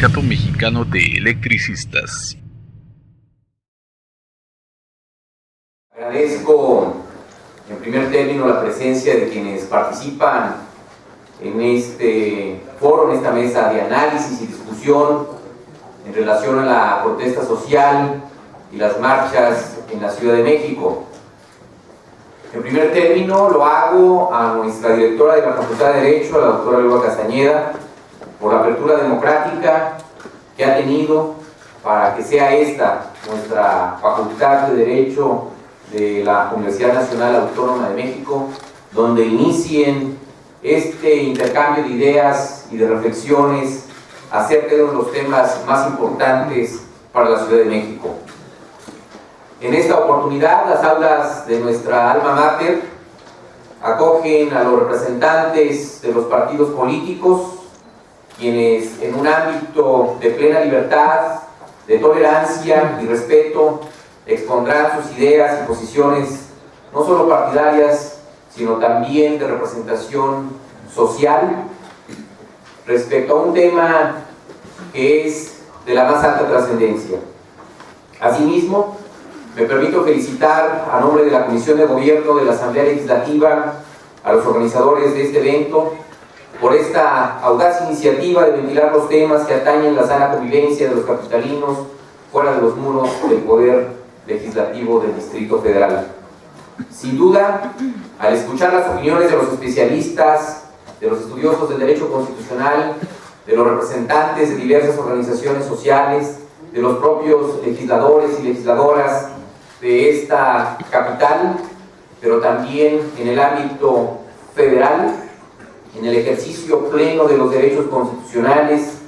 Sindicato Mexicano de Electricistas. Agradezco en primer término la presencia de quienes participan en este foro, en esta mesa de análisis y discusión en relación a la protesta social y las marchas en la Ciudad de México. En primer término lo hago a nuestra directora de la Facultad de Derecho, a la doctora Luba Castañeda, por la apertura democrática que ha tenido para que sea esta nuestra Facultad de Derecho de la Universidad Nacional Autónoma de México, donde inicien este intercambio de ideas y de reflexiones acerca de uno de los temas más importantes para la Ciudad de México. En esta oportunidad, las aulas de nuestra alma mater acogen a los representantes de los partidos políticos, quienes en un ámbito de plena libertad, de tolerancia y respeto expondrán sus ideas y posiciones no solo partidarias, sino también de representación social respecto a un tema que es de la más alta trascendencia. Asimismo, me permito felicitar a nombre de la Comisión de Gobierno de la Asamblea Legislativa a los organizadores de este evento por esta audaz iniciativa de ventilar los temas que atañen la sana convivencia de los capitalinos fuera de los muros del Poder Legislativo del Distrito Federal. Sin duda, al escuchar las opiniones de los especialistas, de los estudiosos del derecho constitucional, de los representantes de diversas organizaciones sociales, de los propios legisladores y legisladoras de esta capital, pero también en el ámbito federal, en el ejercicio pleno de los derechos constitucionales,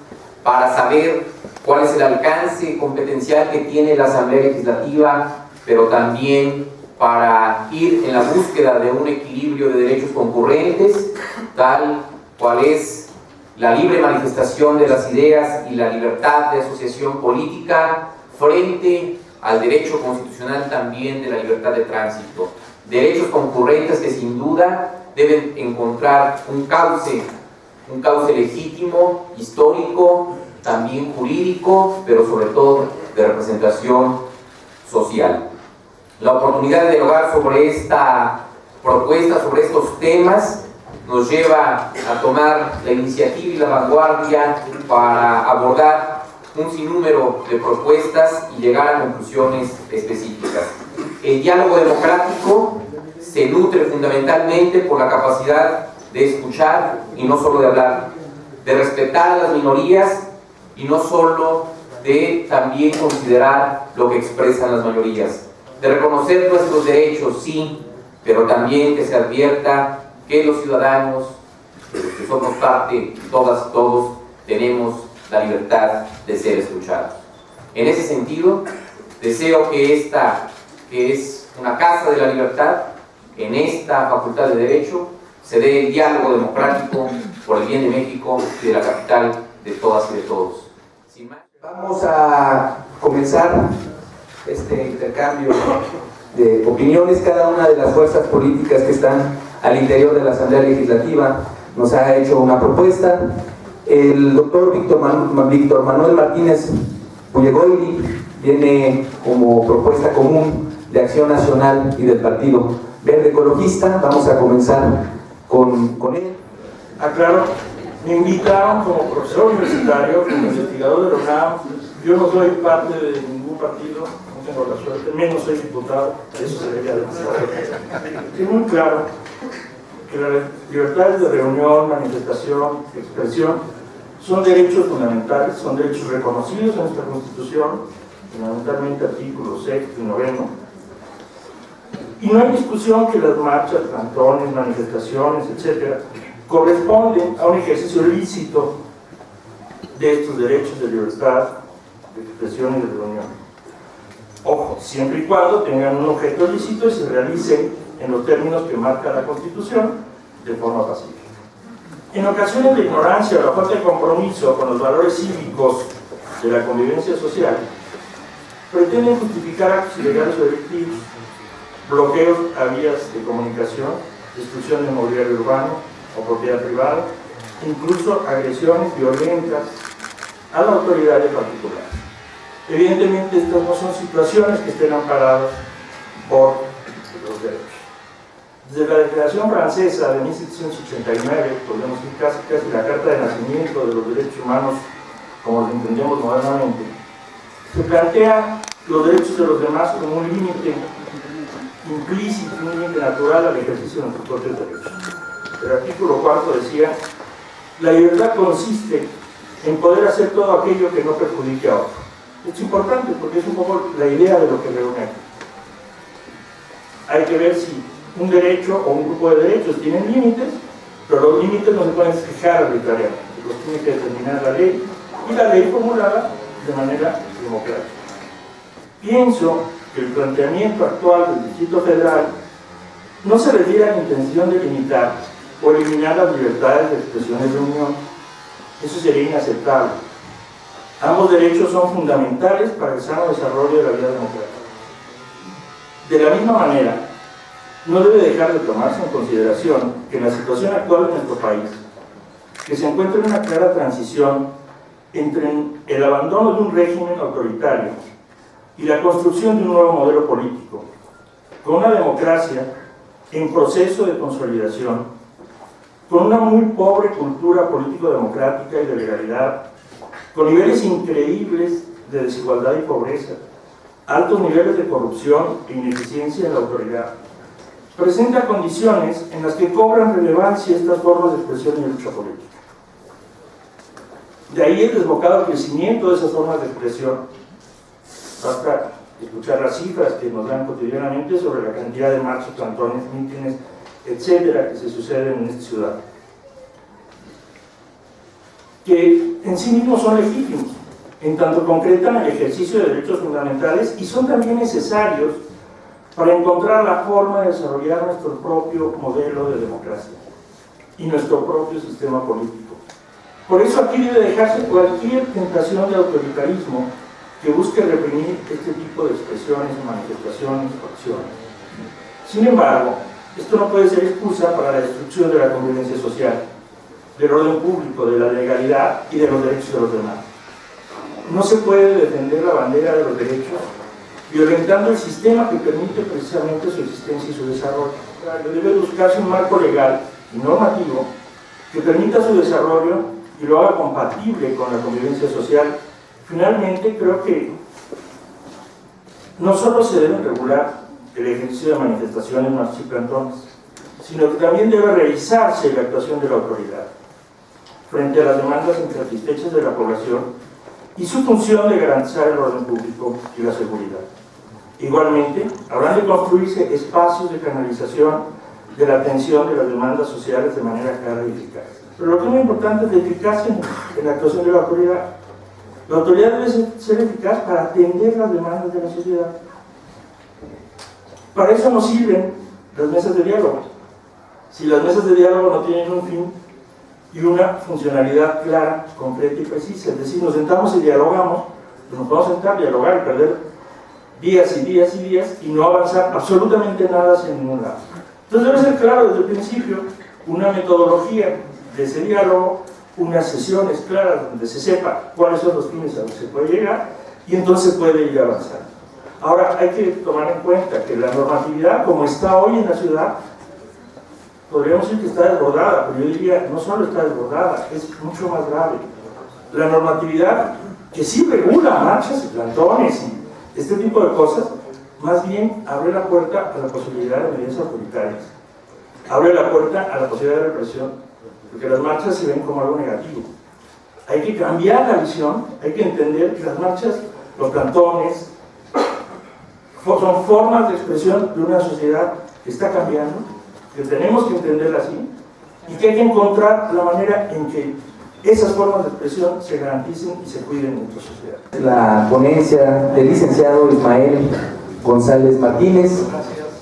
para saber cuál es el alcance competencial que tiene la Asamblea Legislativa, pero también para ir en la búsqueda de un equilibrio de derechos concurrentes, tal cual es la libre manifestación de las ideas y la libertad de asociación política frente al derecho constitucional también de la libertad de tránsito. Derechos concurrentes que sin duda deben encontrar un cauce legítimo, histórico, también jurídico, pero sobre todo de representación social. La oportunidad de dialogar sobre esta propuesta, sobre estos temas, nos lleva a tomar la iniciativa y la vanguardia para abordar un sinnúmero de propuestas y llegar a conclusiones específicas. El diálogo democrático se nutre fundamentalmente por la capacidad de escuchar y no solo de hablar, de respetar a las minorías y no solo de también considerar lo que expresan las mayorías, de reconocer nuestros derechos, sí, pero también que se advierta que los ciudadanos, que somos parte, todas y todos, tenemos la libertad de ser escuchados. En ese sentido, deseo que esta, que es una casa de la libertad, en esta Facultad de Derecho, se dé el diálogo democrático por el bien de México y de la capital de todas y de todos. Sin más, vamos a comenzar este intercambio de opiniones. Cada una de las fuerzas políticas que están al interior de la Asamblea Legislativa nos ha hecho una propuesta. El doctor Víctor Manuel Martínez Bullegoiri viene como propuesta común de Acción Nacional y del Partido Verde Ecologista. Vamos a comenzar con él. Aclaro, me invitaron como profesor universitario, como investigador de la UNAM. Yo no soy parte de ningún partido, no tengo la suerte, menos soy diputado, eso sería demasiado. Es muy claro que las libertades de reunión, manifestación, expresión son derechos fundamentales, son derechos reconocidos en nuestra Constitución, fundamentalmente artículos 6 y 9. Y no hay discusión que las marchas, plantones, manifestaciones, etc., corresponden a un ejercicio lícito de estos derechos de libertad, de expresión y de reunión. Ojo, siempre y cuando tengan un objeto lícito y se realicen en los términos que marca la Constitución de forma pacífica. En ocasiones de ignorancia o la falta de compromiso con los valores cívicos de la convivencia social, pretenden justificar actos ilegales o delictivos, bloqueos a vías de comunicación, destrucción de mobiliario urbano o propiedad privada, incluso agresiones violentas a la autoridad de particulares. Evidentemente, estas no son situaciones que estén amparadas por los derechos. Desde la Declaración Francesa de 1789, podemos decir casi la Carta de Nacimiento de los Derechos Humanos, como los entendemos modernamente, se plantea los derechos de los demás como un límite implícito, un límite natural al ejercicio de nuestros propios derechos. El artículo 4 decía: la libertad consiste en poder hacer todo aquello que no perjudique a otro. Es importante porque es un poco la idea de lo que reúne aquí. Hay que ver si un derecho o un grupo de derechos tienen límites, pero los límites no se pueden fijar arbitrariamente, los tiene que determinar la ley, y la ley formulada de manera democrática. Pienso que el planteamiento actual del Distrito Federal no se refiere a la intención de limitar o eliminar las libertades de expresión y reunión. Eso sería inaceptable. Ambos derechos son fundamentales para el sano desarrollo de la vida democrática. De la misma manera, no debe dejar de tomarse en consideración que en la situación actual de nuestro país, que se encuentra en una clara transición entre el abandono de un régimen autoritario y la construcción de un nuevo modelo político, con una democracia en proceso de consolidación, con una muy pobre cultura político-democrática y de legalidad, con niveles increíbles de desigualdad y pobreza, altos niveles de corrupción e ineficiencia en la autoridad, presenta condiciones en las que cobran relevancia estas formas de expresión y lucha política. De ahí el desbocado crecimiento de esas formas de expresión. Basta escuchar las cifras que nos dan cotidianamente sobre la cantidad de marchas, plantones, mítines, etcétera, que se suceden en esta ciudad, que en sí mismos son legítimos, en tanto concretan el ejercicio de derechos fundamentales y son también necesarios para encontrar la forma de desarrollar nuestro propio modelo de democracia y nuestro propio sistema político. Por eso aquí debe dejarse cualquier tentación de autoritarismo que busque reprimir este tipo de expresiones, manifestaciones o acciones. Sin embargo, esto no puede ser excusa para la destrucción de la convivencia social, del orden público, de la legalidad y de los derechos de los demás. No se puede defender la bandera de los derechos violentando el sistema que permite precisamente su existencia y su desarrollo. Debe buscarse un marco legal y normativo que permita su desarrollo y lo haga compatible con la convivencia social. Finalmente, creo que no solo se debe regular el ejercicio de manifestaciones, marchas y plantones, sino que también debe revisarse la actuación de la autoridad frente a las demandas insatisfechas de la población y su función de garantizar el orden público y la seguridad. Igualmente, habrán de construirse espacios de canalización de la atención de las demandas sociales de manera clara y eficaz. Pero lo que es muy importante es la eficacia en la actuación de la autoridad. La autoridad debe ser eficaz para atender las demandas de la sociedad. Para eso nos sirven las mesas de diálogo. Si las mesas de diálogo no tienen un fin y una funcionalidad clara, concreta y precisa, es decir, nos sentamos y dialogamos, pues nos podemos sentar, dialogar y perder días y días y días y no avanzar absolutamente nada hacia ningún lado. Entonces debe ser claro desde el principio una metodología de ese diálogo, unas sesiones claras donde se sepa cuáles son los fines a los que se puede llegar y entonces puede ir avanzando. Ahora hay que tomar en cuenta que la normatividad como está hoy en la ciudad, podríamos decir que está desbordada, pero yo diría no solo está desbordada, es mucho más grave. La normatividad que sí regula marchas y plantones y este tipo de cosas, más bien abre la puerta a la posibilidad de medidas autoritarias, abre la puerta a la posibilidad de represión, porque las marchas se ven como algo negativo. Hay que cambiar la visión, hay que entender que las marchas, los plantones, son formas de expresión de una sociedad que está cambiando, que tenemos que entenderla así, y que hay que encontrar la manera en que esas formas de expresión se garanticen y se cuiden en nuestra sociedad. La ponencia del licenciado Ismael González Martínez,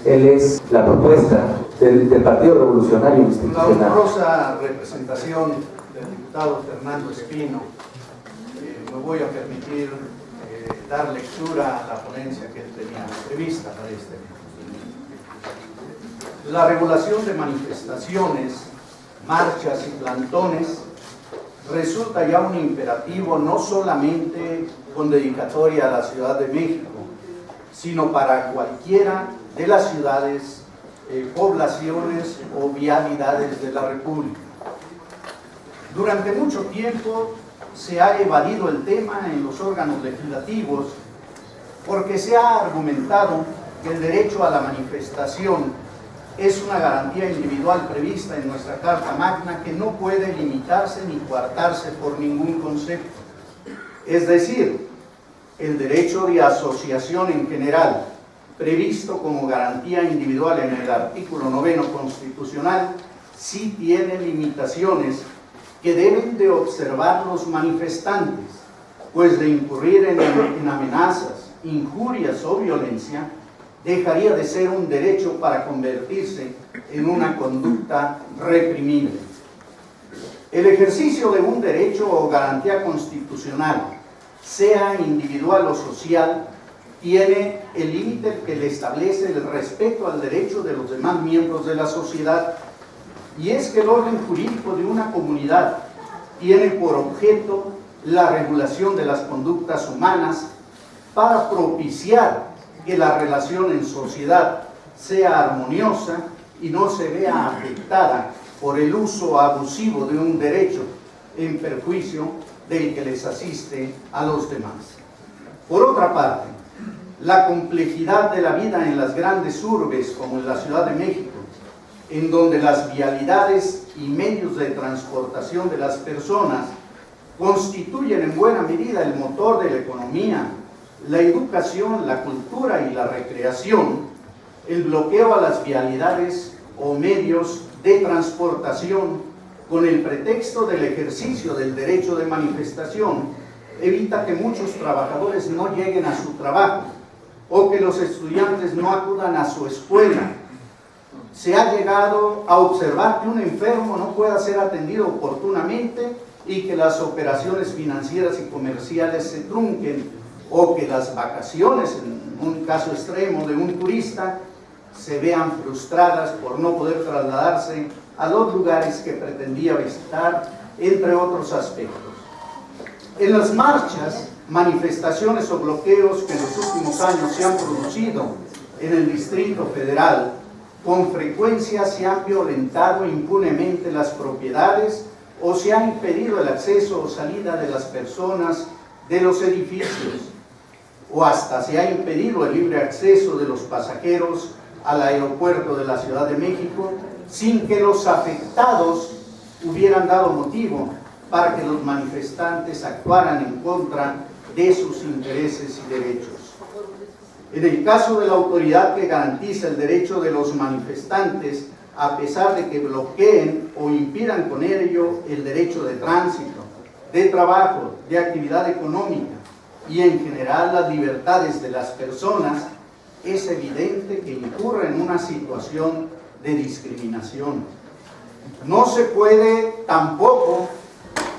él es la propuesta del Partido Revolucionario Institucional. La honrosa representación del diputado Fernando Espino, me voy a permitir dar lectura a la ponencia que él tenía prevista para este año. La regulación de manifestaciones, marchas y plantones resulta ya un imperativo no solamente con dedicatoria a la Ciudad de México, sino para cualquiera de las ciudades, poblaciones o vialidades de la República. Durante mucho tiempo se ha evadido el tema en los órganos legislativos porque se ha argumentado que el derecho a la manifestación es una garantía individual prevista en nuestra Carta Magna que no puede limitarse ni coartarse por ningún concepto. Es decir, el derecho de asociación en general, previsto como garantía individual en el artículo 9 constitucional, sí tiene limitaciones que deben de observar los manifestantes, pues de incurrir en amenazas, injurias o violencia, dejaría de ser un derecho para convertirse en una conducta reprimible. El ejercicio de un derecho o garantía constitucional, sea individual o social, tiene el límite que le establece el respeto al derecho de los demás miembros de la sociedad, y es que el orden jurídico de una comunidad tiene por objeto la regulación de las conductas humanas para propiciar que la relación en sociedad sea armoniosa y no se vea afectada por el uso abusivo de un derecho en perjuicio del que les asiste a los demás. Por otra parte, la complejidad de la vida en las grandes urbes como en la Ciudad de México, en donde las vialidades y medios de transportación de las personas constituyen en buena medida el motor de la economía, la educación, la cultura y la recreación, el bloqueo a las vialidades o medios de transportación con el pretexto del ejercicio del derecho de manifestación evita que muchos trabajadores no lleguen a su trabajo o que los estudiantes no acudan a su escuela. Se ha llegado a observar que un enfermo no pueda ser atendido oportunamente y que las operaciones financieras y comerciales se trunquen, o que las vacaciones, en un caso extremo de un turista, se vean frustradas por no poder trasladarse a los lugares que pretendía visitar, entre otros aspectos. En las marchas, manifestaciones o bloqueos que en los últimos años se han producido en el Distrito Federal, con frecuencia se han violentado impunemente las propiedades o se ha impedido el acceso o salida de las personas de los edificios, o hasta se ha impedido el libre acceso de los pasajeros al aeropuerto de la Ciudad de México sin que los afectados hubieran dado motivo para que los manifestantes actuaran en contra de sus intereses y derechos. En el caso de la autoridad que garantiza el derecho de los manifestantes, a pesar de que bloqueen o impidan con ello el derecho de tránsito, de trabajo, de actividad económica y en general las libertades de las personas, es evidente que incurre en una situación de discriminación. No se puede tampoco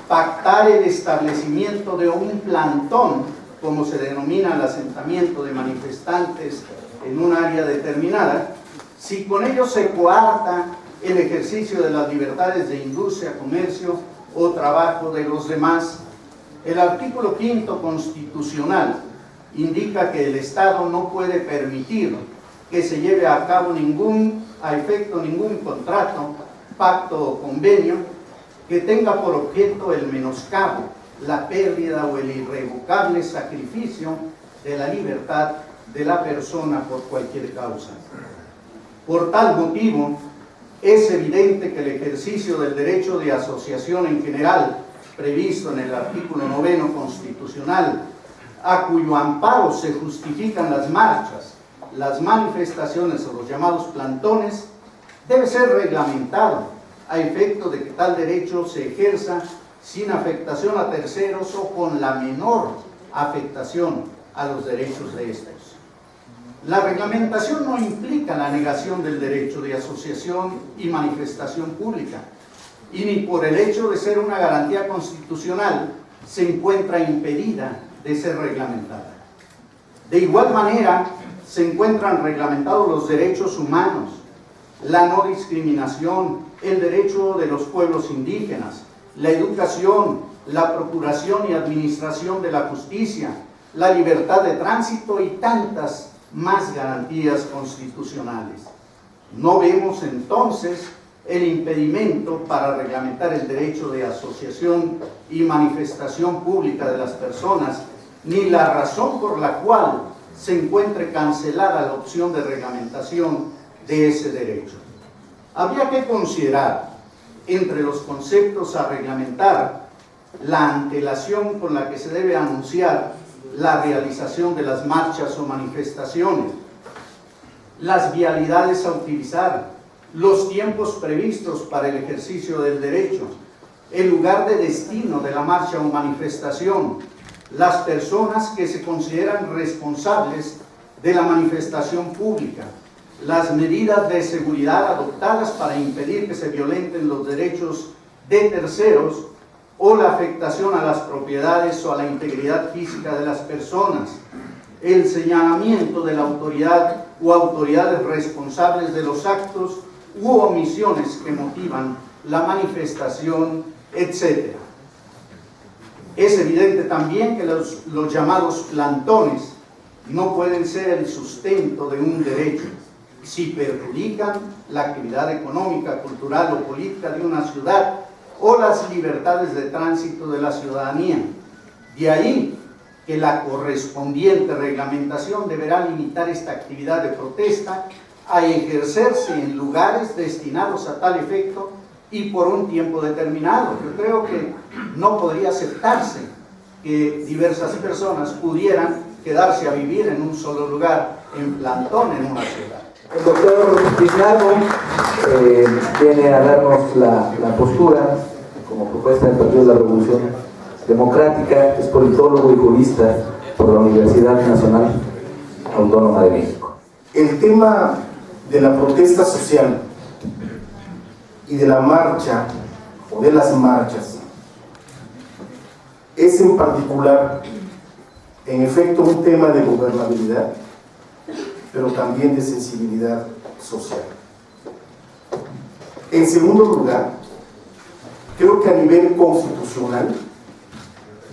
pactar el establecimiento de un plantón, como se denomina el asentamiento de manifestantes en un área determinada, si con ello se coarta el ejercicio de las libertades de industria, comercio o trabajo de los demás. El artículo 5 constitucional indica que el Estado no puede permitir que se lleve a cabo ningún contrato, pacto o convenio que tenga por objeto el menoscabo, la pérdida o el irrevocable sacrificio de la libertad de la persona por cualquier causa. Por tal motivo, es evidente que el ejercicio del derecho de asociación en general, previsto en el artículo 9 constitucional, a cuyo amparo se justifican las marchas, las manifestaciones o los llamados plantones, debe ser reglamentado a efecto de que tal derecho se ejerza sin afectación a terceros o con la menor afectación a los derechos de estos. La reglamentación no implica la negación del derecho de asociación y manifestación pública, y ni por el hecho de ser una garantía constitucional se encuentra impedida de ser reglamentada. De igual manera, se encuentran reglamentados los derechos humanos, la no discriminación, el derecho de los pueblos indígenas, la educación, la procuración y administración de la justicia, la libertad de tránsito y tantas más garantías constitucionales. No vemos entonces el impedimento para reglamentar el derecho de asociación y manifestación pública de las personas, ni la razón por la cual se encuentre cancelada la opción de reglamentación de ese derecho. Habría que considerar entre los conceptos a reglamentar la antelación con la que se debe anunciar la realización de las marchas o manifestaciones, las vialidades a utilizar, los tiempos previstos para el ejercicio del derecho, el lugar de destino de la marcha o manifestación, las personas que se consideran responsables de la manifestación pública, las medidas de seguridad adoptadas para impedir que se violenten los derechos de terceros o la afectación a las propiedades o a la integridad física de las personas, el señalamiento de la autoridad o autoridades responsables de los actos u omisiones que motivan la manifestación, etc. Es evidente también que los llamados plantones no pueden ser el sustento de un derecho si perjudican la actividad económica, cultural o política de una ciudad o las libertades de tránsito de la ciudadanía. De ahí que la correspondiente reglamentación deberá limitar esta actividad de protesta a ejercerse en lugares destinados a tal efecto y por un tiempo determinado. Yo creo que no podría aceptarse que diversas personas pudieran quedarse a vivir en un solo lugar, en plantón, en una ciudad. El doctor Pizarro viene a darnos la postura como propuesta del Partido de la Revolución Democrática. Es politólogo y jurista por la Universidad Nacional Autónoma de México. El tema de la protesta social y de la marcha o de las marchas es en particular, en efecto, un tema de gobernabilidad, pero también de sensibilidad social. En segundo lugar, creo que a nivel constitucional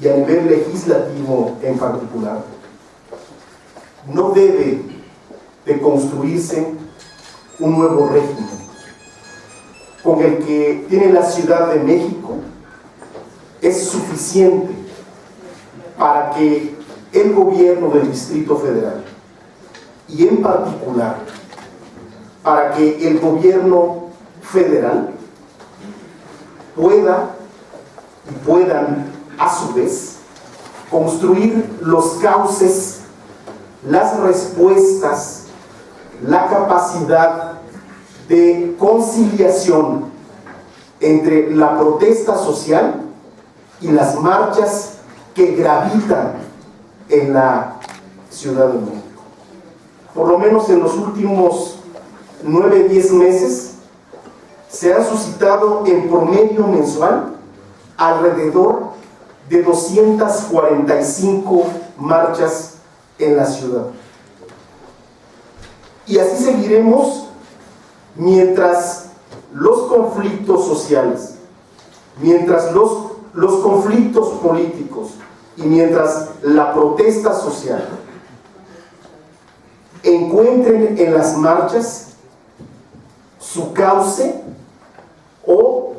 y a nivel legislativo en particular, no debe de construirse un nuevo régimen con el que tiene la Ciudad de México es suficiente para que el gobierno del Distrito Federal y en particular para que el gobierno federal puedan a su vez construir los cauces, las respuestas, la capacidad de conciliación entre la protesta social y las marchas que gravitan en la Ciudad de México. Por lo menos en los últimos 9-10 meses se han suscitado en promedio mensual alrededor de 245 marchas en la ciudad. Y así seguiremos mientras los conflictos sociales, mientras los conflictos políticos y mientras la protesta social encuentren en las marchas su cauce o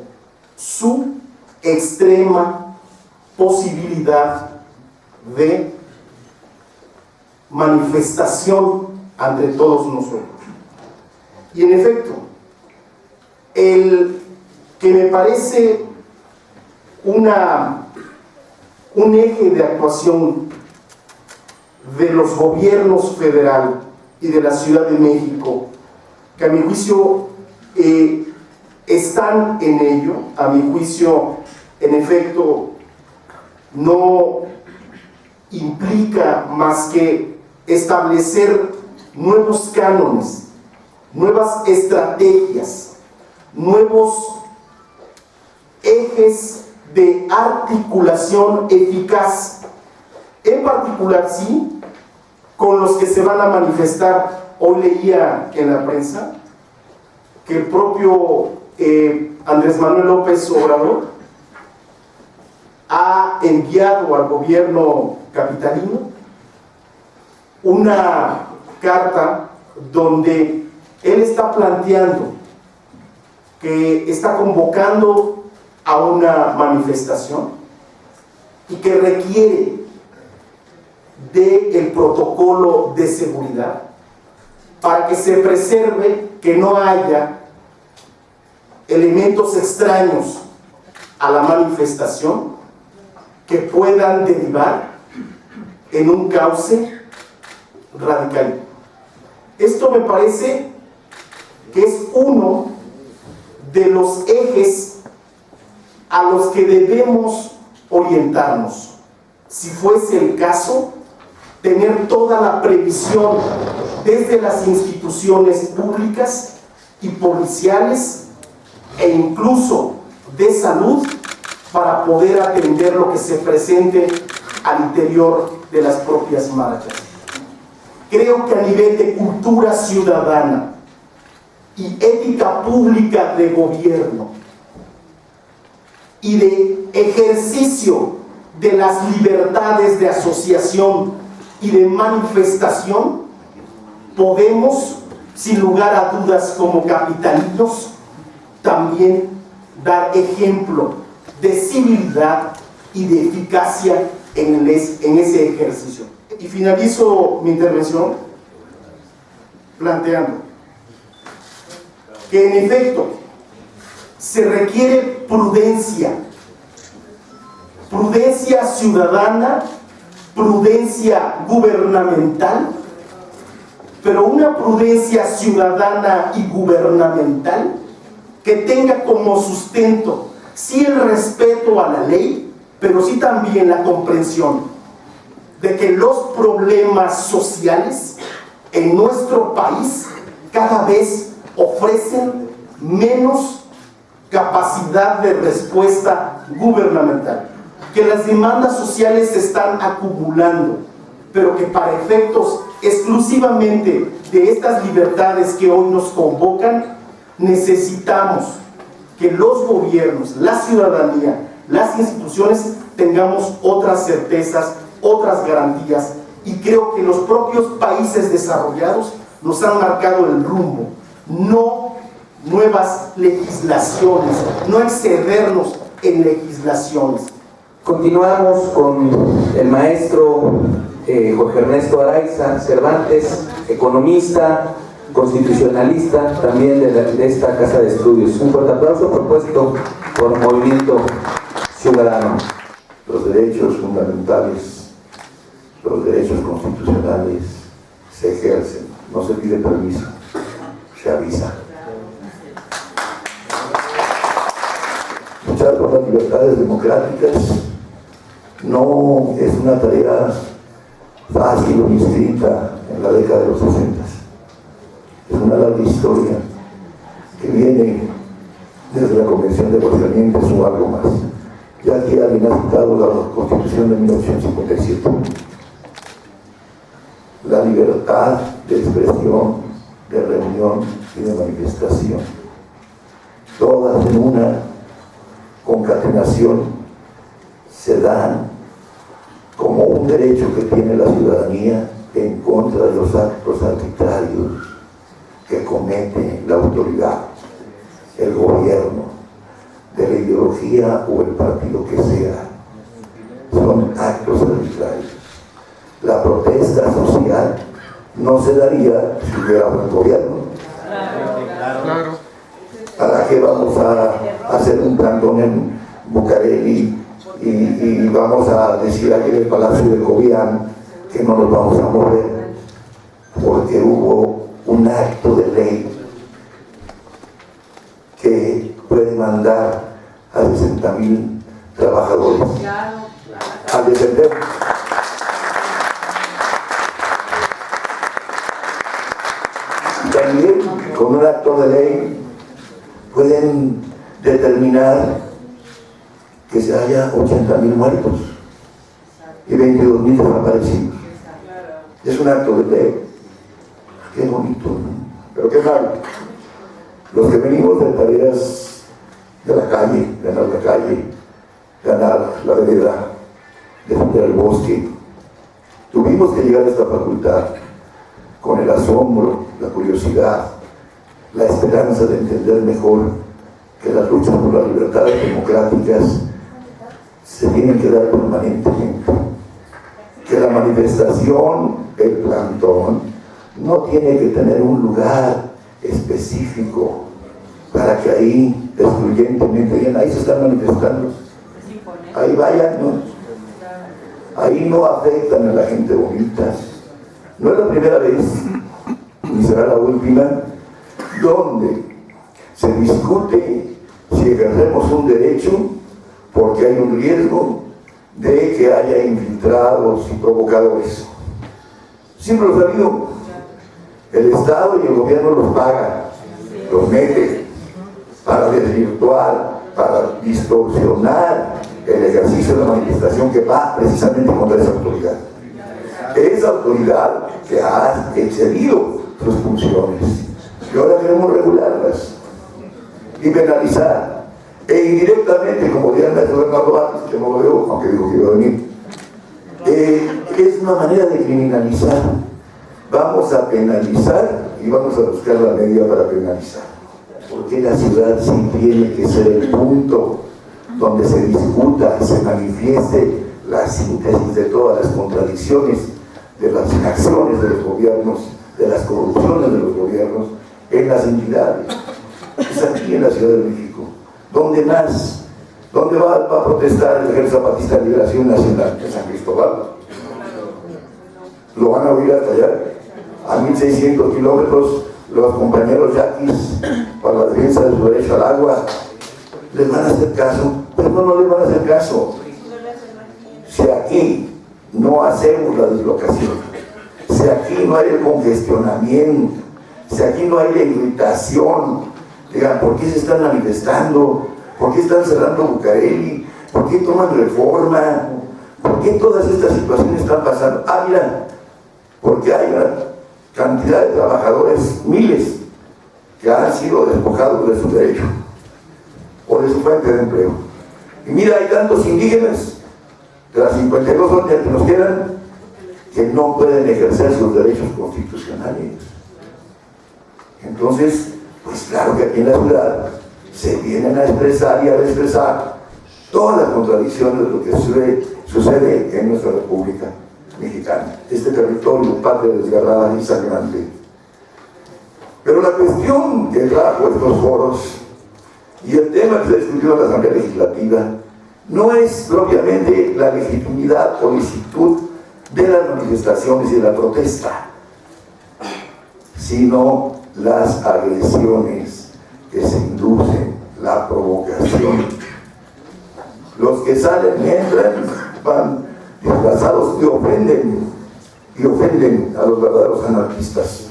su extrema posibilidad de manifestación ante todos nosotros. Y en efecto, el que me parece un eje de actuación de los gobiernos federal y de la Ciudad de México, que a mi juicio están en ello, a mi juicio, en efecto, no implica más que establecer nuevos cánones, nuevas estrategias, nuevos ejes de articulación eficaz, en particular, sí, con los que se van a manifestar. Hoy leía en la prensa que el propio Andrés Manuel López Obrador ha enviado al gobierno capitalino una carta donde él está planteando que está convocando a una manifestación y que requiere del protocolo de seguridad para que se preserve que no haya elementos extraños a la manifestación que puedan derivar en un cauce radical. Esto me parece que es uno de los ejes a los que debemos orientarnos. Si fuese el caso, tener toda la previsión desde las instituciones públicas y policiales e incluso de salud para poder atender lo que se presente al interior de las propias marchas. Creo que a nivel de cultura ciudadana y ética pública de gobierno y de ejercicio de las libertades de asociación y de manifestación, podemos, sin lugar a dudas, como capitalinos, también dar ejemplo de civilidad y de eficacia en ese ejercicio. Y finalizo mi intervención planteando que en efecto se requiere prudencia ciudadana, prudencia gubernamental, pero una prudencia ciudadana y gubernamental que tenga como sustento sí el respeto a la ley, pero sí también la comprensión de que los problemas sociales en nuestro país cada vez ofrecen menos capacidad de respuesta gubernamental, que las demandas sociales se están acumulando, pero que para efectos exclusivamente de estas libertades que hoy nos convocan, necesitamos que los gobiernos, la ciudadanía, las instituciones tengamos otras certezas, otras garantías, y creo que los propios países desarrollados nos han marcado el rumbo. No nuevas legislaciones, no excedernos en legislaciones. Continuamos con el maestro Jorge Ernesto Araiza Cervantes, economista, constitucionalista, también de esta casa de estudios. Un fuerte aplauso propuesto por Movimiento Ciudadano. Los derechos fundamentales, los derechos constitucionales se ejercen, no se pide permiso, se avisa. Luchar por las libertades democráticas no es una tarea fácil o inscrita en la década de los 60. Es una larga historia que viene desde la Convención de Aguascalientes o algo más. Ya aquí alguien ha citado la Constitución de 1957. La libertad de expresión, de reunión y de manifestación, todas en una concatenación, se dan como un derecho que tiene la ciudadanía en contra de los actos arbitrarios que comete la autoridad, el gobierno, de la ideología o el partido que sea. Son actos arbitrarios. La protesta social no se daría si hubiera un gobierno. Claro. ¿Para qué vamos a hacer un plantón en Bucareli y vamos a decir aquí en el Palacio de Gobierno que no nos vamos a mover porque hubo un acto de ley que puede mandar a 60,000 trabajadores a defender? También con un acto de ley pueden determinar que se haya 80,000 muertos y 22,000 desaparecidos. Es un acto de ley. Qué bonito, ¿no? Pero qué malo. Los que venimos de tareas de la calle, de la calle, ganar la vereda, defender el bosque. Tuvimos que llegar a esta facultad con el asombro, la curiosidad, la esperanza de entender mejor que las luchas por las libertades democráticas se tienen que dar permanentemente, que la manifestación, el plantón, no tiene que tener un lugar específico para que ahí excluyentemente digan, ahí se están manifestando, ahí vayan, ¿no? Ahí no afectan a la gente bonita. No es la primera vez, ni será la última, donde se discute si ejercemos un derecho porque hay un riesgo de que haya infiltrados y provocadores. Siempre lo ha sabido. El Estado y el gobierno los paga, los mete para desvirtuar, para distorsionar el ejercicio de la manifestación que va precisamente contra esa autoridad. Esa autoridad que ha excedido sus funciones. Y ahora queremos regularlas y penalizar. E indirectamente, como diría el maestro Bernardo Vázquez, que no lo veo, aunque dijo que iba a venir, es una manera de criminalizar. Vamos a penalizar y vamos a buscar la medida para penalizar. Porque la ciudad sí tiene que ser el punto donde se discuta, se manifieste la síntesis de todas las contradicciones de las inacciones de los gobiernos, de las corrupciones de los gobiernos en las entidades. Es aquí en la Ciudad de México. ¿Dónde más? ¿Dónde va a protestar el Ejército Zapatista de Liberación Nacional? En San Cristóbal. Lo van a oír hasta allá. A 1600 kilómetros, los compañeros yaquis para la defensa de su derecho al agua. ¿Les van a hacer caso? Pero no les van a hacer caso. Si aquí no hacemos la dislocación, si aquí no hay el congestionamiento, si aquí no hay la irritación, digan, ¿por qué se están manifestando? ¿Por qué están cerrando Bucareli? ¿Por qué toman Reforma? ¿Por qué todas estas situaciones están pasando? Ah, mira, porque hay una cantidad de trabajadores, miles, que han sido despojados de su derecho o de su fuente de empleo. Y mira, hay tantos indígenas de las 52 zonas que nos quedan que no pueden ejercer sus derechos constitucionales. Entonces, pues claro que aquí en la ciudad se vienen a expresar y a expresar todas las contradicciones de lo que sucede en nuestra República Mexicana, este territorio, patria desgarrada y sangrante. Pero la cuestión que trajo estos foros y el tema que se discutió en la Asamblea Legislativa no es propiamente la legitimidad o licitud de las manifestaciones y de la protesta, sino las agresiones que se inducen, la provocación. Los que salen, entran, van disfrazados y ofenden a los verdaderos anarquistas.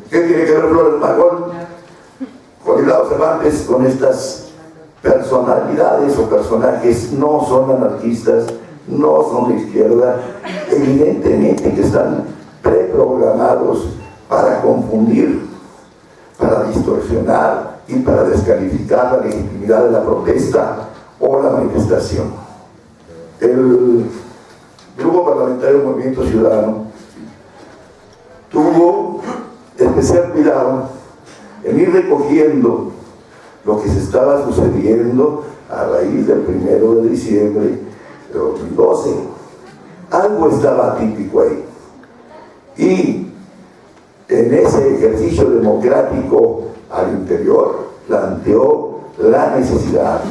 ¿Qué tiene que ver Flores Magón con Hilao Cervantes, con estas personalidades o personajes? No son anarquistas, no son de izquierda, evidentemente que están preprogramados para confundir, para distorsionar y para descalificar la legitimidad de la protesta o la manifestación. El Grupo Parlamentario Movimiento Ciudadano tuvo especial cuidado en ir recogiendo lo que se estaba sucediendo a raíz del 1 de diciembre de 2012. Algo estaba atípico ahí. Y en ese ejercicio democrático al interior planteó la necesidad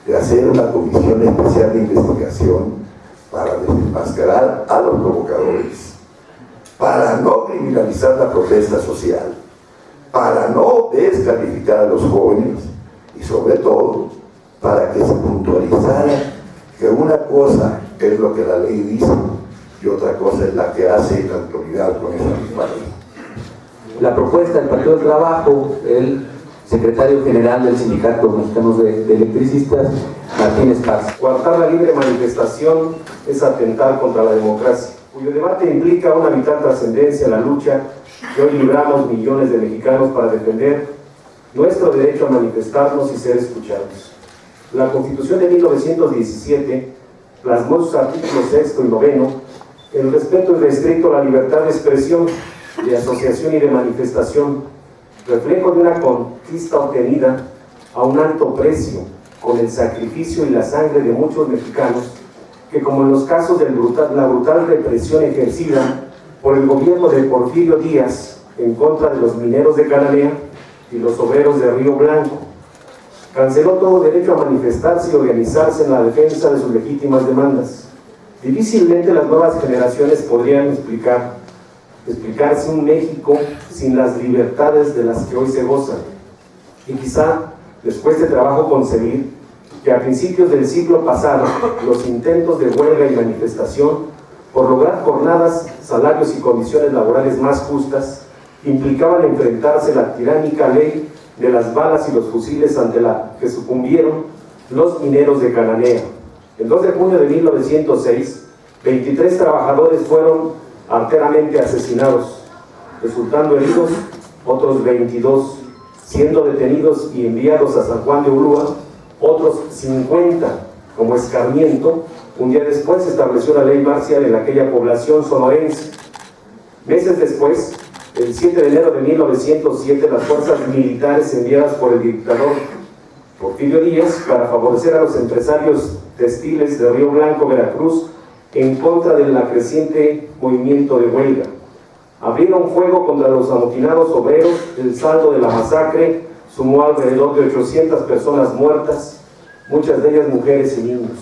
de hacer una comisión especial de investigación para desenmascarar a los provocadores, para no criminalizar la protesta social, para no descalificar a los jóvenes y sobre todo para que se puntualizara que una cosa es lo que la ley dice y otra cosa es la que hace la autoridad con esa misma ley. La propuesta del Partido del Trabajo, el secretario general del Sindicato Mexicano de Electricistas, Martínez Paz. Coartar la libre manifestación es atentar contra la democracia, cuyo debate implica una vital trascendencia en la lucha que hoy libramos millones de mexicanos para defender nuestro derecho a manifestarnos y ser escuchados. La Constitución de 1917 plasmó sus artículos 6 y 9 el respeto irrestricto a la libertad de expresión, de asociación y de manifestación, reflejo de una conquista obtenida a un alto precio, con el sacrificio y la sangre de muchos mexicanos, que como en los casos de la brutal represión ejercida por el gobierno de Porfirio Díaz en contra de los mineros de Cananea y los obreros de Río Blanco, canceló todo derecho a manifestarse y organizarse en la defensa de sus legítimas demandas. Difícilmente las nuevas generaciones podrían explicarse un México sin las libertades de las que hoy se gozan. Y quizá les cueste trabajo concebir que a principios del siglo pasado los intentos de huelga y manifestación por lograr jornadas, salarios y condiciones laborales más justas implicaban enfrentarse a la tiránica ley de las balas y los fusiles ante la que sucumbieron los mineros de Cananea. El 2 de junio de 1906, 23 trabajadores fueron arteramente asesinados, resultando heridos otros 22, siendo detenidos y enviados a San Juan de Ulúa otros 50 como escarmiento. Un día después se estableció la ley marcial en aquella población sonorense. Meses después, el 7 de enero de 1907, las fuerzas militares enviadas por el dictador Porfirio Díaz para favorecer a los empresarios textiles de Río Blanco, Veracruz, en contra del creciente movimiento de huelga. Abrieron fuego contra los amotinados obreros. El saldo de la masacre sumó alrededor de 800 personas muertas, muchas de ellas mujeres y niños.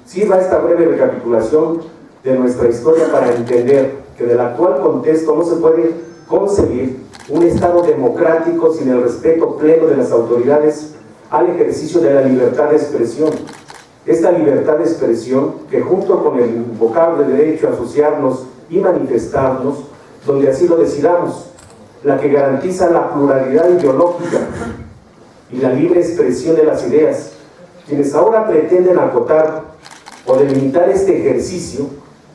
Sirva esta breve recapitulación de nuestra historia para entender que en el actual contexto no se puede concebir un Estado democrático sin el respeto pleno de las autoridades al ejercicio de la libertad de expresión. Esta libertad de expresión, que junto con el invocable derecho a asociarnos y manifestarnos, donde así lo decidamos, la que garantiza la pluralidad ideológica y la libre expresión de las ideas, quienes ahora pretenden acotar o delimitar este ejercicio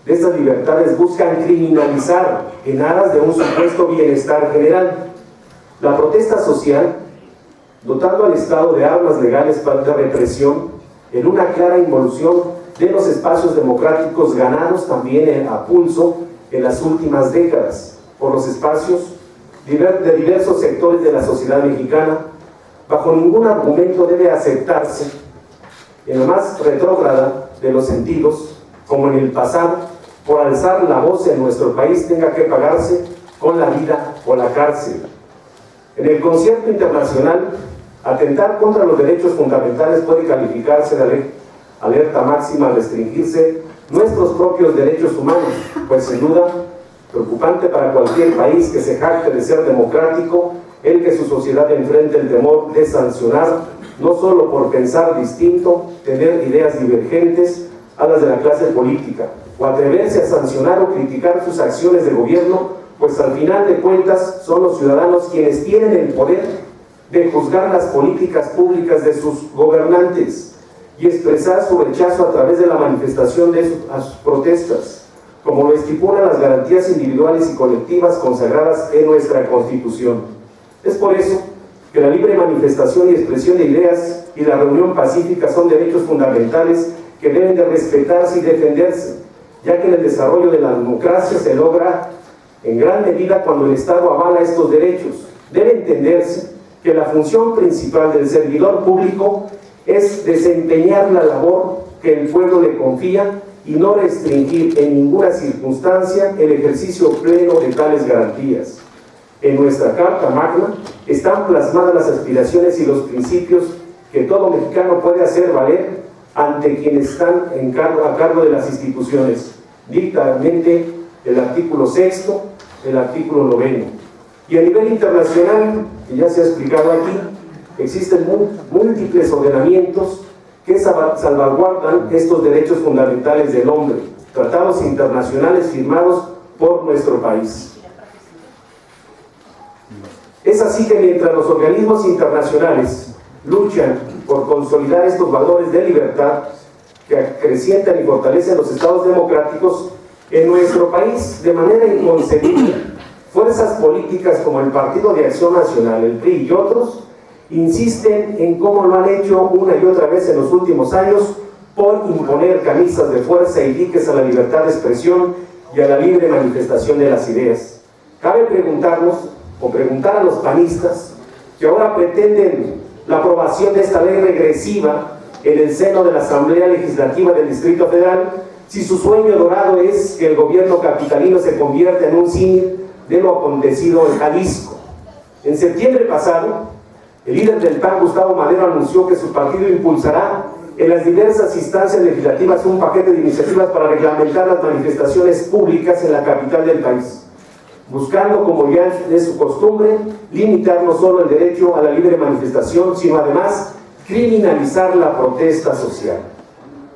de estas libertades buscan criminalizar en aras de un supuesto bienestar general. La protesta social, dotando al Estado de armas legales para la represión, en una clara involución de los espacios democráticos ganados también a pulso en las últimas décadas por los espacios de diversos sectores de la sociedad mexicana. Bajo ningún argumento debe aceptarse, en la más retrógrada de los sentidos, como en el pasado, por alzar la voz en nuestro país tenga que pagarse con la vida o la cárcel. En el concierto internacional, atentar contra los derechos fundamentales puede calificarse de alerta máxima al restringirse nuestros propios derechos humanos, pues sin duda, preocupante para cualquier país que se jacte de ser democrático, el que su sociedad enfrente el temor de sancionar, no solo por pensar distinto, tener ideas divergentes a las de la clase política, o atreverse a sancionar o criticar sus acciones de gobierno, pues al final de cuentas son los ciudadanos quienes tienen el poder de juzgar las políticas públicas de sus gobernantes y expresar su rechazo a través de la manifestación de sus protestas, como lo estipulan las garantías individuales y colectivas consagradas en nuestra Constitución. Es por eso que la libre manifestación y expresión de ideas y la reunión pacífica son derechos fundamentales que deben de respetarse y defenderse, ya que en el desarrollo de la democracia se logra en gran medida cuando el Estado avala estos derechos. Debe entenderse que la función principal del servidor público es desempeñar la labor que el pueblo le confía y no restringir en ninguna circunstancia el ejercicio pleno de tales garantías. En nuestra Carta Magna están plasmadas las aspiraciones y los principios que todo mexicano puede hacer valer ante quienes están a cargo de las instituciones. Dictamente el artículo 6, el artículo 9. Y a nivel internacional, que ya se ha explicado aquí, existen múltiples ordenamientos que salvaguardan estos derechos fundamentales del hombre, tratados internacionales firmados por nuestro país. Es así que mientras los organismos internacionales luchan por consolidar estos valores de libertad que acrecientan y fortalecen los estados democráticos, en nuestro país, de manera inconcebible, fuerzas políticas como el Partido de Acción Nacional, el PRI y otros, insisten en cómo lo han hecho una y otra vez en los últimos años por imponer camisas de fuerza y diques a la libertad de expresión y a la libre manifestación de las ideas. Cabe preguntarnos, o preguntar a los panistas, que ahora pretenden la aprobación de esta ley regresiva en el seno de la Asamblea Legislativa del Distrito Federal, si su sueño dorado es que el gobierno capitalino se convierta en un símil de lo acontecido en Jalisco. En septiembre pasado, el líder del PAN, Gustavo Madero, anunció que su partido impulsará en las diversas instancias legislativas un paquete de iniciativas para reglamentar las manifestaciones públicas en la capital del país, buscando, como ya es su costumbre, limitar no solo el derecho a la libre manifestación, sino además criminalizar la protesta social.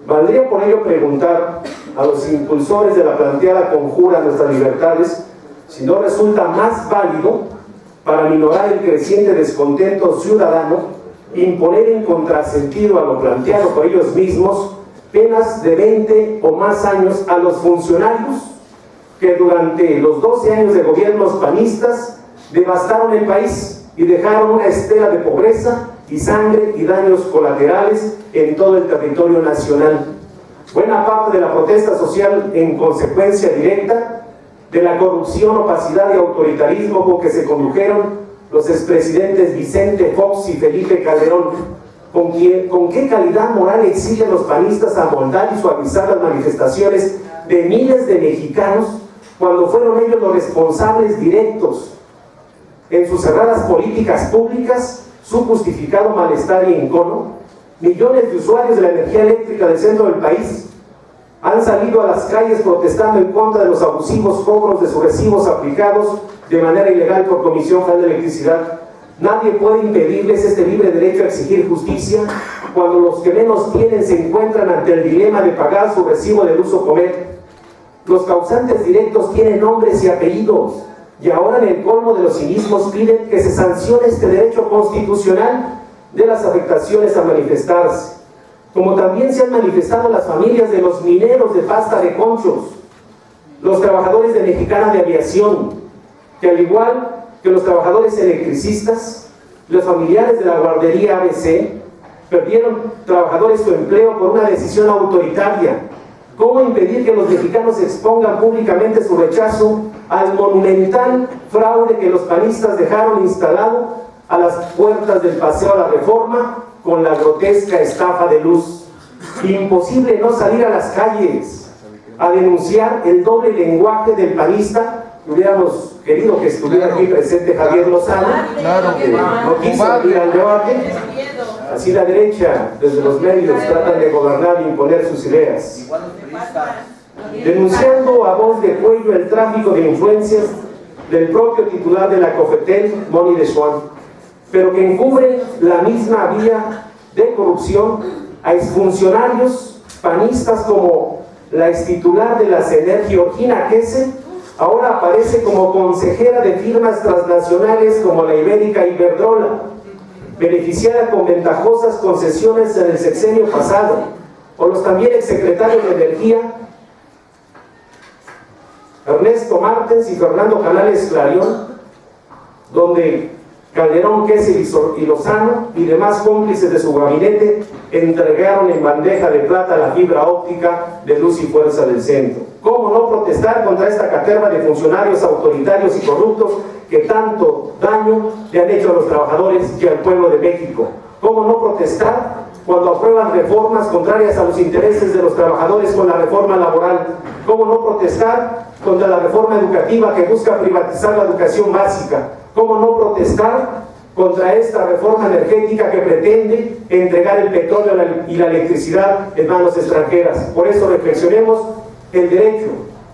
Valdría por ello preguntar a los impulsores de la planteada conjura de nuestras libertades si no resulta más válido, para minorar el creciente descontento ciudadano, imponer en contrasentido a lo planteado por ellos mismos penas de 20 o más años a los funcionarios que durante los 12 años de gobiernos panistas devastaron el país y dejaron una estela de pobreza y sangre y daños colaterales en todo el territorio nacional. Buena parte de la protesta social en consecuencia directa de la corrupción, opacidad y autoritarismo con que se condujeron los expresidentes Vicente Fox y Felipe Calderón. ¿Con qué calidad moral exigen los panistas amoldar y suavizar las manifestaciones de miles de mexicanos cuando fueron ellos los responsables directos en sus cerradas políticas públicas, su justificado malestar y encono? Millones de usuarios de la energía eléctrica del centro del país han salido a las calles protestando en contra de los abusivos cobros de sus recibos aplicados de manera ilegal por Comisión Federal de Electricidad. Nadie puede impedirles este libre derecho a exigir justicia cuando los que menos tienen se encuentran ante el dilema de pagar su recibo de luz o comer. Los causantes directos tienen nombres y apellidos, y ahora en el colmo de los cinismos piden que se sancione este derecho constitucional de las afectaciones a manifestarse, como también se han manifestado las familias de los mineros de Pasta de Conchos, los trabajadores de Mexicana de Aviación, que al igual que los trabajadores electricistas, los familiares de la guardería ABC, perdieron trabajadores su empleo por una decisión autoritaria. ¿Cómo impedir que los mexicanos expongan públicamente su rechazo al monumental fraude que los panistas dejaron instalado a las puertas del Paseo a la Reforma con la grotesca estafa de luz? Imposible no salir a las calles a denunciar el doble lenguaje del panista. Hubiéramos querido que estuviera aquí presente Javier Lozano, no quiso salir al debate. Así la derecha, desde los medios, tratan de gobernar e imponer sus ideas, denunciando a voz de cuello el tráfico de influencias del propio titular de la COFETEL, Moni de Schwan, pero que encubre la misma vía de corrupción a exfuncionarios panistas como la extitular de la CENER, Georgina Kesse, ahora aparece como consejera de firmas transnacionales como la Ibérica y Iberdrola, beneficiada con ventajosas concesiones en el sexenio pasado, o los también exsecretarios de Energía, Ernesto Martens y Fernando Canales Clarión, donde Calderón, Kesse y Lozano y demás cómplices de su gabinete entregaron en bandeja de plata la fibra óptica de Luz y Fuerza del Centro. ¿Cómo no protestar contra esta caterva de funcionarios autoritarios y corruptos que tanto daño le han hecho a los trabajadores y al pueblo de México? ¿Cómo no protestar cuando aprueban reformas contrarias a los intereses de los trabajadores con la reforma laboral? ¿Cómo no protestar contra la reforma educativa que busca privatizar la educación básica? ¿Cómo no protestar contra esta reforma energética que pretende entregar el petróleo y la electricidad en manos extranjeras? Por eso reflexionemos: el derecho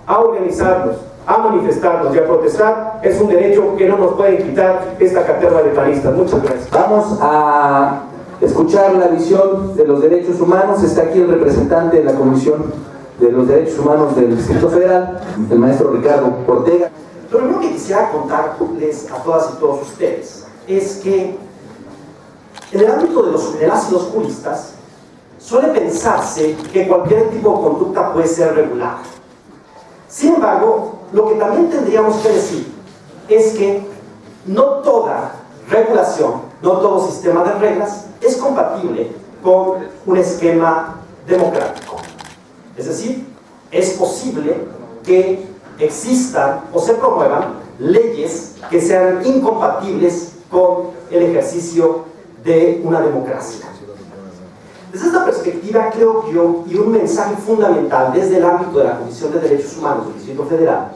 a organizarnos, a manifestarnos y a protestar es un derecho que no nos puede quitar esta caterva de panistas. Muchas gracias. Vamos a escuchar la visión de los derechos humanos. Está aquí el representante de la Comisión de los Derechos Humanos del Distrito Federal, el maestro Ricardo Ortega. Lo primero que quisiera contarles a todas y todos ustedes es que en el ámbito de las y los juristas suele pensarse que cualquier tipo de conducta puede ser regulada. Sin embargo, lo que también tendríamos que decir es que no toda regulación no todo sistema de reglas es compatible con un esquema democrático. Es decir, es posible que existan o se promuevan leyes que sean incompatibles con el ejercicio de una democracia. Desde esta perspectiva, creo yo, y un mensaje fundamental desde el ámbito de la Comisión de Derechos Humanos del Distrito Federal,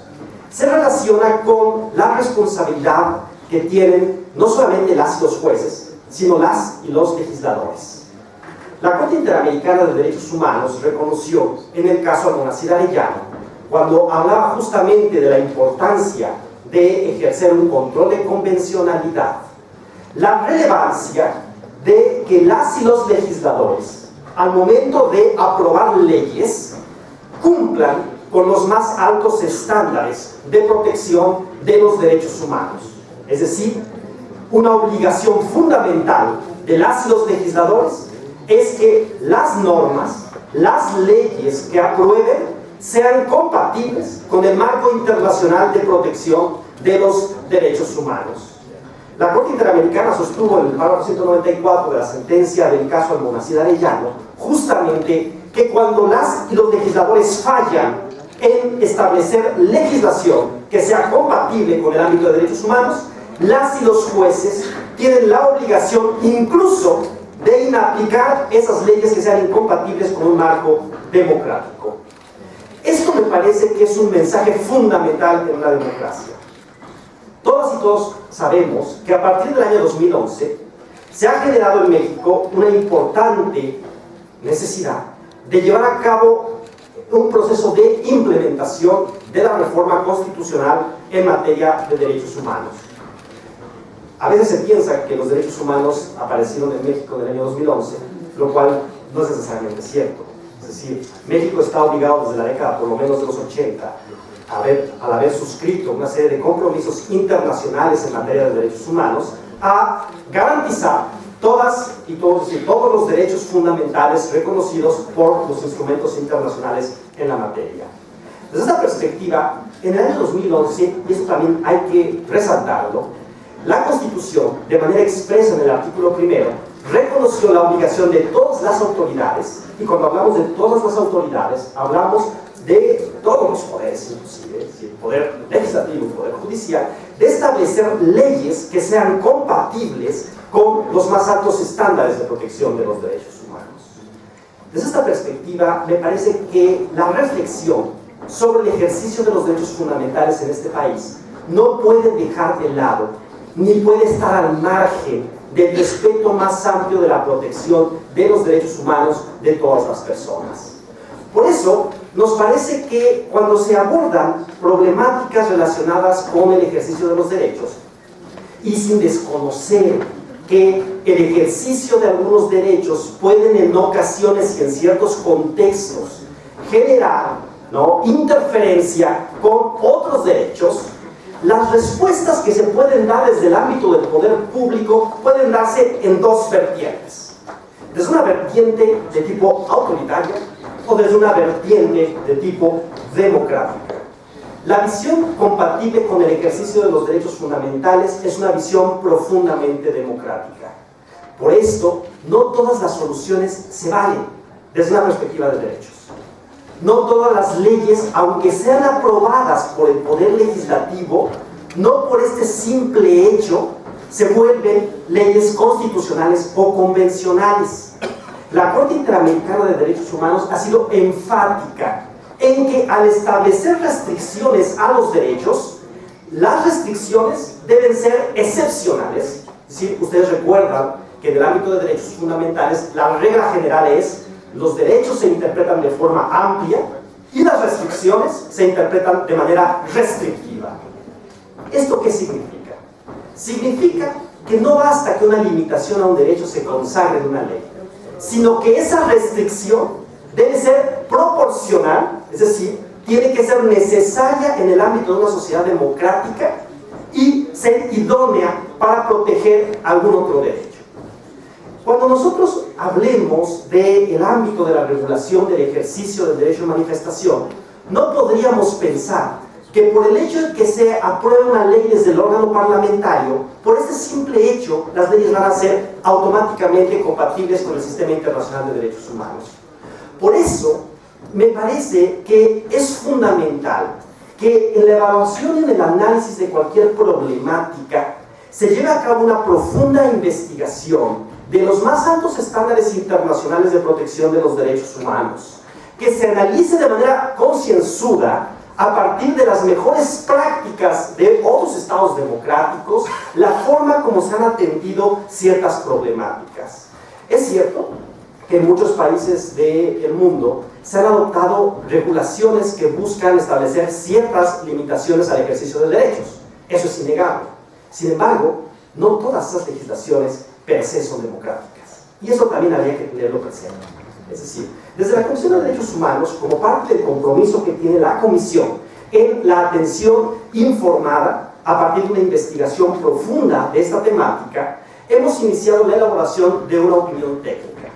se relaciona con la responsabilidad que tienen no solamente las y los jueces, sino las y los legisladores. La Corte Interamericana de Derechos Humanos reconoció en el caso Almonacid Arellano, cuando hablaba justamente de la importancia de ejercer un control de convencionalidad, la relevancia de que las y los legisladores, al momento de aprobar leyes, cumplan con los más altos estándares de protección de los derechos humanos. Es decir, una obligación fundamental de las y los legisladores es que las normas, las leyes que aprueben sean compatibles con el marco internacional de protección de los derechos humanos. La Corte Interamericana sostuvo en el párrafo 194 de la sentencia del caso Almonacid Arellano justamente que cuando las y los legisladores fallan en establecer legislación que sea compatible con el ámbito de derechos humanos, las y los jueces tienen la obligación incluso de inaplicar esas leyes que sean incompatibles con un marco democrático. Esto me parece que es un mensaje fundamental en una democracia. Todas y todos sabemos que a partir del año 2011 se ha generado en México una importante necesidad de llevar a cabo un proceso de implementación de la reforma constitucional en materia de derechos humanos. A veces se piensa que los derechos humanos aparecieron en México en el año 2011, lo cual no es necesariamente cierto. Es decir, México está obligado desde la década por lo menos de los 80 al haber suscrito una serie de compromisos internacionales en materia de derechos humanos a garantizar todos los derechos fundamentales reconocidos por los instrumentos internacionales en la materia. Desde esta perspectiva, en el año 2011, y esto también hay que resaltarlo, la Constitución, de manera expresa en el artículo primero, reconoció la obligación de todas las autoridades, y cuando hablamos de todas las autoridades, hablamos de todos los poderes, inclusive, el poder legislativo, el poder judicial, de establecer leyes que sean compatibles con los más altos estándares de protección de los derechos humanos. Desde esta perspectiva, me parece que la reflexión sobre el ejercicio de los derechos fundamentales en este país no puede dejar de lado, ni puede estar al margen del respeto más amplio de la protección de los derechos humanos de todas las personas. Por eso, nos parece que cuando se abordan problemáticas relacionadas con el ejercicio de los derechos, y sin desconocer que el ejercicio de algunos derechos pueden en ocasiones y en ciertos contextos generar interferencia con otros derechos, las respuestas que se pueden dar desde el ámbito del poder público pueden darse en dos vertientes. Desde una vertiente de tipo autoritaria o desde una vertiente de tipo democrática. La visión compatible con el ejercicio de los derechos fundamentales es una visión profundamente democrática. Por esto, no todas las soluciones se valen desde una perspectiva de derechos. No todas las leyes, aunque sean aprobadas por el Poder Legislativo, no por este simple hecho se vuelven leyes constitucionales o convencionales. La Corte Interamericana de Derechos Humanos ha sido enfática en que al establecer restricciones a los derechos, las restricciones deben ser excepcionales. Es decir, ustedes recuerdan que en el ámbito de derechos fundamentales la regla general es los derechos se interpretan de forma amplia y las restricciones se interpretan de manera restrictiva. ¿Esto qué significa? Significa que no basta que una limitación a un derecho se consagre en una ley, sino que esa restricción debe ser proporcional, es decir, tiene que ser necesaria en el ámbito de una sociedad democrática y ser idónea para proteger algún otro derecho. Cuando nosotros hablemos del ámbito de la regulación del ejercicio del derecho de manifestación, no podríamos pensar que por el hecho de que se apruebe una ley desde el órgano parlamentario, por este simple hecho, las leyes van a ser automáticamente compatibles con el sistema internacional de derechos humanos. Por eso, me parece que es fundamental que en la evaluación y en el análisis de cualquier problemática se lleve a cabo una profunda investigación de los más altos estándares internacionales de protección de los derechos humanos, que se analice de manera concienzuda a partir de las mejores prácticas de otros estados democráticos, la forma como se han atendido ciertas problemáticas. Es cierto que en muchos países del mundo se han adoptado regulaciones que buscan establecer ciertas limitaciones al ejercicio de derechos. Eso es innegable. Sin embargo, no todas esas legislaciones per se son democráticas. Y eso también habría que tenerlo presente. Es decir, desde la Comisión de Derechos Humanos, como parte del compromiso que tiene la Comisión en la atención informada a partir de una investigación profunda de esta temática, hemos iniciado la elaboración de una opinión técnica.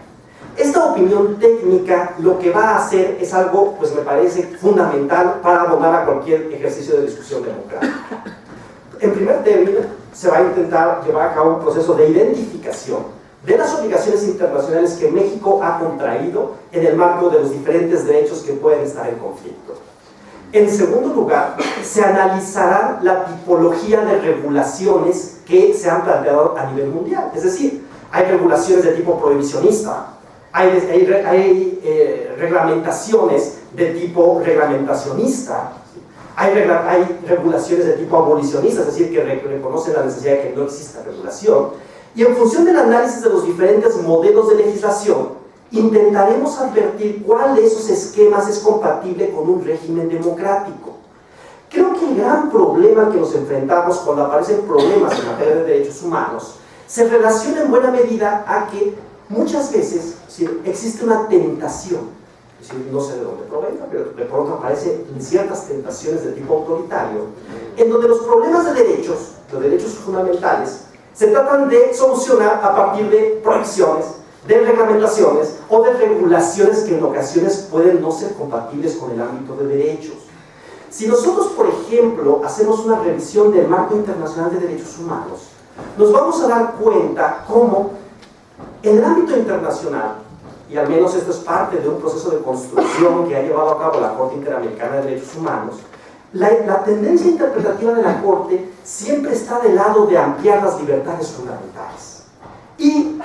Esta opinión técnica lo que va a hacer es algo, pues me parece fundamental para abonar a cualquier ejercicio de discusión democrática. En primer término, se va a intentar llevar a cabo un proceso de identificación de las obligaciones internacionales que México ha contraído en el marco de los diferentes derechos que pueden estar en conflicto. En segundo lugar, se analizará la tipología de regulaciones que se han planteado a nivel mundial. Es decir, hay regulaciones de tipo prohibicionista, hay reglamentaciones de tipo reglamentacionista, hay regulaciones de tipo abolicionista, es decir, que reconocen la necesidad de que no exista regulación. Y en función del análisis de los diferentes modelos de legislación, intentaremos advertir cuál de esos esquemas es compatible con un régimen democrático. Creo que el gran problema que nos enfrentamos cuando aparecen problemas en materia de derechos humanos se relaciona en buena medida a que muchas veces existe una tentación, es decir, no sé de dónde provenga, pero de pronto aparecen ciertas tentaciones de tipo autoritario, en donde los problemas de derechos, los derechos fundamentales, se tratan de solucionar a partir de prohibiciones, de reglamentaciones o de regulaciones que en ocasiones pueden no ser compatibles con el ámbito de derechos. Si nosotros, por ejemplo, hacemos una revisión del marco internacional de derechos humanos, nos vamos a dar cuenta cómo en el ámbito internacional, y al menos esto es parte de un proceso de construcción que ha llevado a cabo la Corte Interamericana de Derechos Humanos, la tendencia interpretativa de la Corte siempre está del lado de ampliar las libertades fundamentales. Y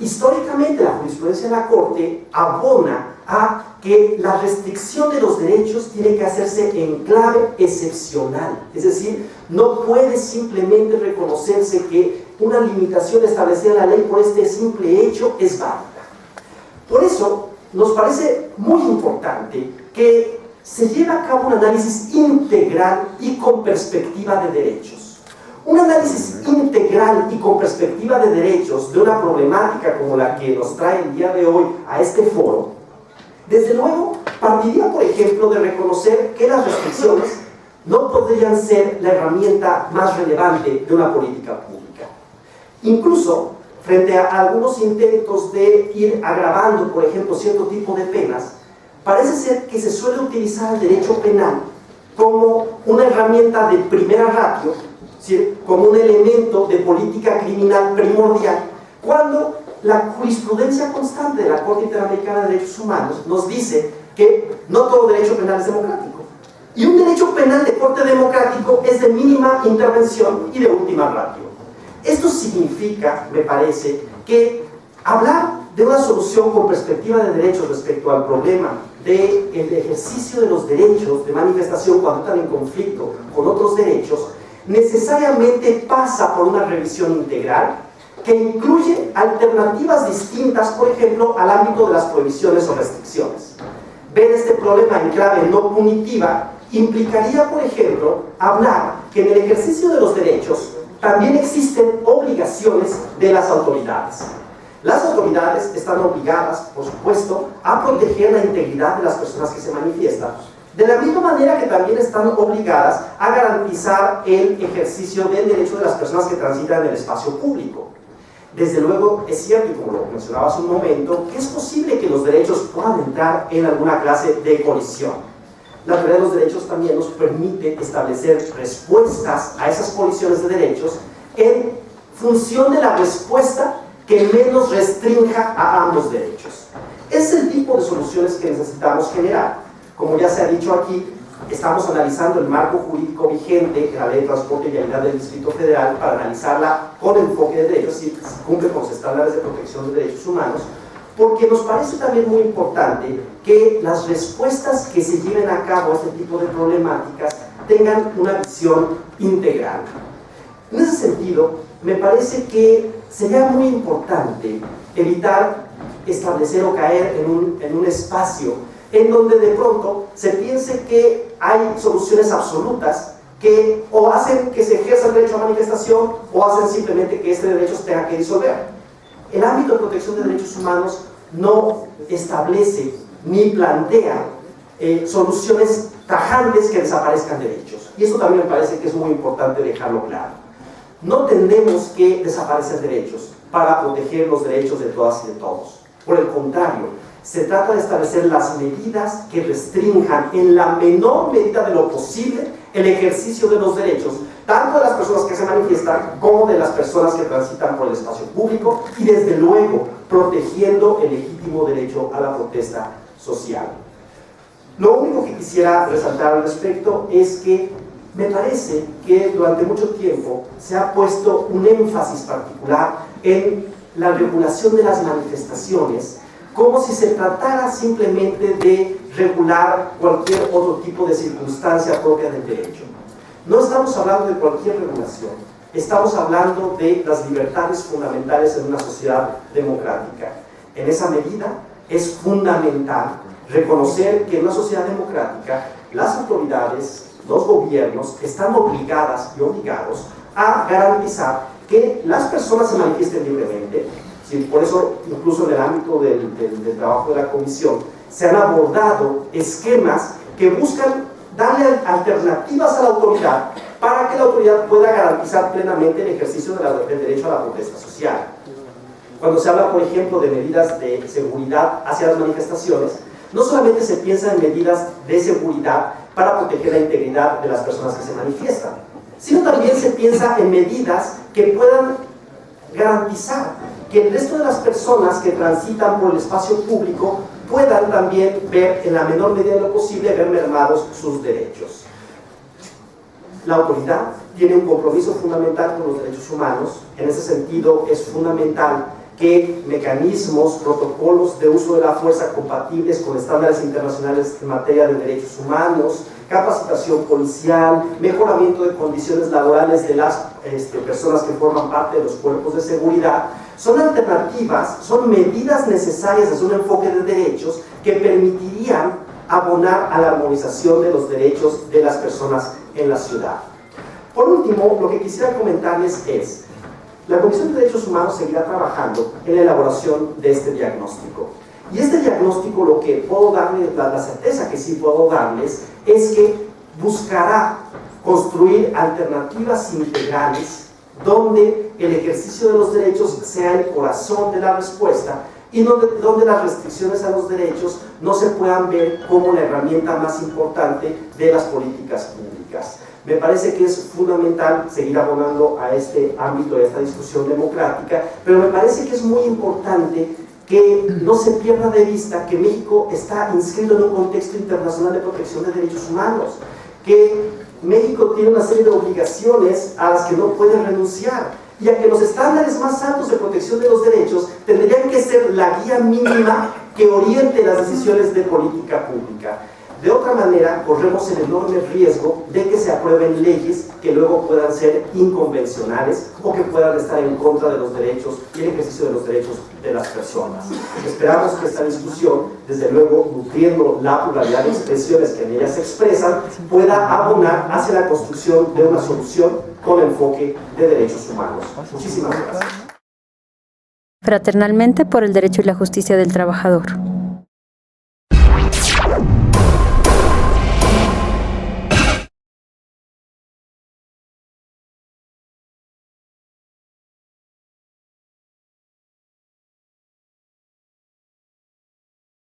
históricamente la jurisprudencia de la Corte abona a que la restricción de los derechos tiene que hacerse en clave excepcional. Es decir, no puede simplemente reconocerse que una limitación establecida en la ley por este simple hecho es válida. Por eso nos parece muy importante que se lleve a cabo un análisis integral y con perspectiva de derechos. Un análisis integral y con perspectiva de derechos de una problemática como la que nos trae el día de hoy a este foro, desde luego partiría, por ejemplo, de reconocer que las restricciones no podrían ser la herramienta más relevante de una política pública. Incluso, frente a algunos intentos de ir agravando, por ejemplo, cierto tipo de penas, parece ser que se suele utilizar el derecho penal como una herramienta de primera ratio, es decir, como un elemento de política criminal primordial, cuando la jurisprudencia constante de la Corte Interamericana de Derechos Humanos nos dice que no todo derecho penal es democrático. Y un derecho penal de corte democrático es de mínima intervención y de última ratio. Esto significa, me parece, que hablar de una solución con perspectiva de derechos respecto al problema del ejercicio de los derechos de manifestación cuando están en conflicto con otros derechos, necesariamente pasa por una revisión integral que incluye alternativas distintas, por ejemplo, al ámbito de las prohibiciones o restricciones. Ver este problema en clave no punitiva implicaría, por ejemplo, hablar que en el ejercicio de los derechos también existen obligaciones de las autoridades. Las autoridades están obligadas, por supuesto, a proteger la integridad de las personas que se manifiestan, de la misma manera que también están obligadas a garantizar el ejercicio del derecho de las personas que transitan en el espacio público. Desde luego, es cierto, y como lo mencionaba hace un momento, que es posible que los derechos puedan entrar en alguna clase de colisión. la teoría de los derechos también nos permite establecer respuestas a esas colisiones de derechos en función de la respuesta que menos restrinja a ambos derechos. Es el tipo de soluciones que necesitamos generar. Como ya se ha dicho aquí, estamos analizando el marco jurídico vigente en la Ley de Transporte y Vialidad del Distrito Federal para analizarla con enfoque de derechos, si cumple con los estándares de protección de derechos humanos, porque nos parece también muy importante que las respuestas que se lleven a cabo a este tipo de problemáticas tengan una visión integral. En ese sentido, me parece que sería muy importante evitar establecer o caer en un espacio en donde de pronto se piense que hay soluciones absolutas que o hacen que se ejerza el derecho a manifestación o hacen simplemente que este derecho se tenga que disolver. El ámbito de protección de derechos humanos no establece ni plantea soluciones tajantes que desaparezcan derechos. Y eso también me parece que es muy importante dejarlo claro. No tenemos que desaparecer derechos para proteger los derechos de todas y de todos. Por el contrario, se trata de establecer las medidas que restrinjan en la menor medida de lo posible el ejercicio de los derechos, tanto de las personas que se manifiestan como de las personas que transitan por el espacio público y desde luego protegiendo el legítimo derecho a la protesta social. Lo único que quisiera resaltar al respecto es que me parece que durante mucho tiempo se ha puesto un énfasis particular en la regulación de las manifestaciones, como si se tratara simplemente de regular cualquier otro tipo de circunstancia propia del derecho. No estamos hablando de cualquier regulación, estamos hablando de las libertades fundamentales en una sociedad democrática. En esa medida es fundamental reconocer que en una sociedad democrática las autoridades, los gobiernos, están obligadas y obligados a garantizar que las personas se manifiesten libremente. Sí, por eso, incluso en el ámbito del trabajo de la comisión, se han abordado esquemas que buscan darle alternativas a la autoridad para que la autoridad pueda garantizar plenamente el ejercicio del derecho a la protesta social. Cuando se habla, por ejemplo, de medidas de seguridad hacia las manifestaciones, no solamente se piensa en medidas de seguridad para proteger la integridad de las personas que se manifiestan, sino también se piensa en medidas que puedan garantizar que el resto de las personas que transitan por el espacio público puedan también ver, en la menor medida de lo posible, ver mermados sus derechos. La autoridad tiene un compromiso fundamental con los derechos humanos. En ese sentido, es fundamental que mecanismos, protocolos de uso de la fuerza compatibles con estándares internacionales en materia de derechos humanos, capacitación policial, mejoramiento de condiciones laborales de las personas que forman parte de los cuerpos de seguridad, son alternativas, son medidas necesarias desde un enfoque de derechos que permitirían abonar a la armonización de los derechos de las personas en la ciudad. Por último, lo que quisiera comentarles es, la Comisión de Derechos Humanos seguirá trabajando en la elaboración de este diagnóstico. Y este diagnóstico, lo que puedo darles, la certeza que sí puedo darles, es que buscará construir alternativas integrales donde el ejercicio de los derechos sea el corazón de la respuesta y donde las restricciones a los derechos no se puedan ver como la herramienta más importante de las políticas públicas. Me parece que es fundamental seguir abonando a este ámbito, a esta discusión democrática, pero me parece que es muy importante que no se pierda de vista que México está inscrito en un contexto internacional de protección de derechos humanos, que México tiene una serie de obligaciones a las que no puede renunciar, y a que los estándares más altos de protección de los derechos tendrían que ser la guía mínima que oriente las decisiones de política pública. De otra manera, corremos el enorme riesgo de que se aprueben leyes que luego puedan ser inconvencionales o que puedan estar en contra de los derechos y el ejercicio de los derechos de las personas. Esperamos que esta discusión, desde luego nutriendo la pluralidad de expresiones que en ella se expresan, pueda abonar hacia la construcción de una solución con enfoque de derechos humanos. Muchísimas gracias. Fraternalmente por el derecho y la justicia del trabajador.